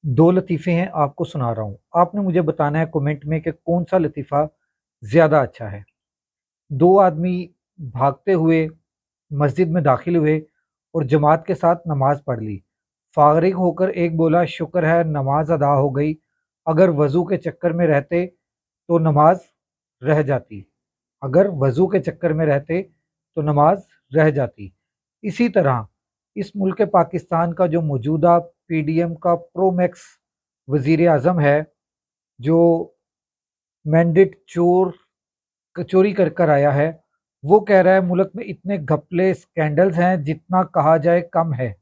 दो लतीफ़े हैं, आपको सुना रहा हूँ। आपने मुझे बताना है कमेंट में कि कौन सा लतीफ़ा ज़्यादा अच्छा है। दो आदमी भागते हुए मस्जिद में दाखिल हुए और जमात के साथ नमाज पढ़ ली। फारिग होकर एक बोला, शुक्र है नमाज अदा हो गई, अगर वज़ू के चक्कर में रहते तो नमाज रह जाती। अगर वज़ू के चक्कर में रहते तो नमाज रह जाती। इसी तरह इस मुल्क पाकिस्तान का जो मौजूदा पीडीएम का प्रो मैक्स वज़ीर आज़म है, जो मैंडेट चोरी कर कर आया है, वो कह रहा है मुल्क में इतने घपले स्कैंडल्स हैं जितना कहा जाए कम है।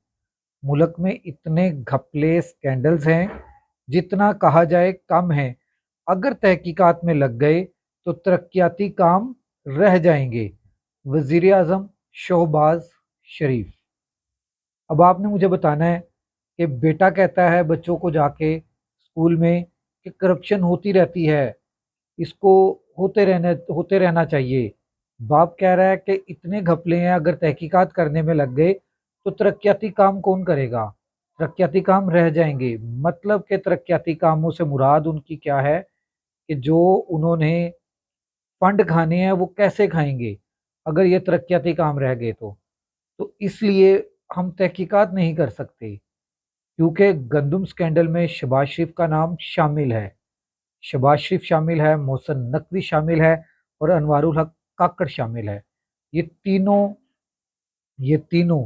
मुल्क में इतने घपले स्कैंडल्स हैं जितना कहा जाए कम है। अगर तहकीकात में लग गए तो तरक्याती काम रह जाएंगे। वजीर आजम शहबाज शरीफ। अब आपने मुझे बताना है कि बेटा कहता है बच्चों को जाके स्कूल में कि करप्शन होती रहती है, इसको होते रहना चाहिए। बाप कह रहा है कि इतने घपले हैं, अगर तहकीकात करने में लग गए तो तरक्याती काम कौन करेगा? तरक्याती काम रह जाएंगे। मतलब कि तरक्याती कामों से मुराद उनकी क्या है कि जो उन्होंने फंड खाने हैं वो कैसे खाएंगे अगर ये तरक्याती काम रह गए तो इसलिए हम तहकीकात नहीं कर सकते, क्योंकि गंदम स्कैंडल में शहबाज शरीफ का नाम शामिल है। शहबाज शरीफ शामिल है, मोहसिन नकवी शामिल है और अनवारुल हक काकड़ शामिल है। ये तीनों ये तीनों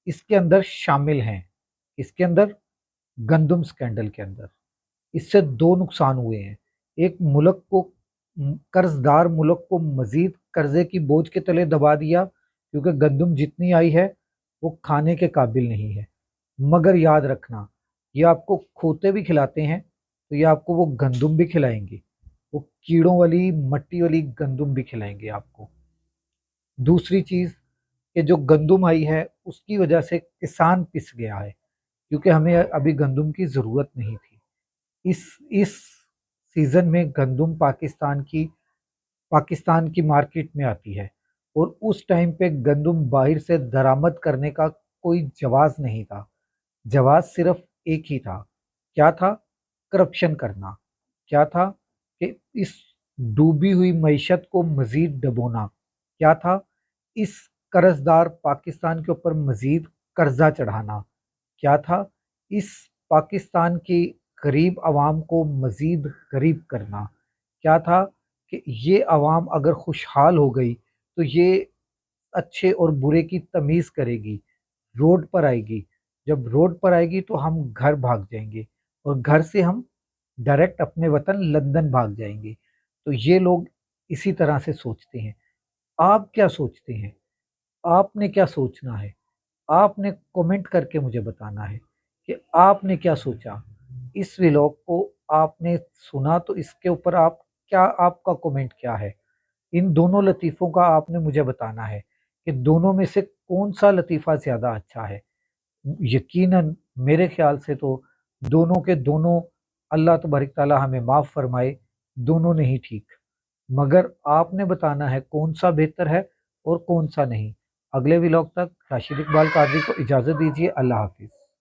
इसके अंदर शामिल हैं। इसके अंदर गंदम स्कैंडल के अंदर इससे दो नुकसान हुए हैं। एक, मुल्क को कर्जदार मुल्क को मजीद कर्जे की बोझ के तले दबा दिया, क्योंकि गंदम जितनी आई है वो खाने के काबिल नहीं है। मगर याद रखना, ये आपको खोते भी खिलाते हैं तो ये आपको वो गंदम भी खिलाएंगे, वो कीड़ों वाली मट्टी वाली गंदम भी खिलाएंगे आपको। दूसरी चीज कि जो गंदम आई है उसकी वजह से किसान पिस गया है, क्योंकि हमें अभी गंदम की जरूरत नहीं थी। इस सीजन में गंदम पाकिस्तान की मार्केट में आती है, और उस टाइम पे गंदम बाहर से दरामद करने का कोई जवाज नहीं था। जवाब सिर्फ एक ही था। क्या था? करप्शन करना। क्या था? कि इस डूबी हुई मईशत को मजीद डबोना। क्या था? इस कर्जदार पाकिस्तान के ऊपर मजीद कर्जा चढ़ाना। क्या था? इस पाकिस्तान की गरीब आवाम को मजीद गरीब करना। क्या था? कि ये आवाम अगर खुशहाल हो गई तो ये अच्छे और बुरे की तमीज़ करेगी, रोड पर आएगी। जब रोड पर आएगी तो हम घर भाग जाएंगे, और घर से हम डायरेक्ट अपने वतन लंदन भाग जाएंगे। तो ये लोग इसी तरह से सोचते हैं। आप क्या सोचते हैं? आपने क्या सोचना है? आपने कमेंट करके मुझे बताना है कि आपने क्या सोचा। इस व्लॉग को आपने सुना तो इसके ऊपर आपका कमेंट क्या है? इन दोनों लतीफ़ों का आपने मुझे बताना है कि दोनों में से कौन सा लतीफ़ा ज़्यादा अच्छा है। यकीनन मेरे ख्याल से तो दोनों के दोनों, अल्लाह तबारक ताला हमें माफ़ फरमाए, दोनों नहीं ठीक। मगर आपने बताना है कौन सा बेहतर है और कौन सा नहीं। अगले व्लॉग तक राशिद इकबाल कादरी को इजाज़त दीजिए। अल्लाह हाफिज़।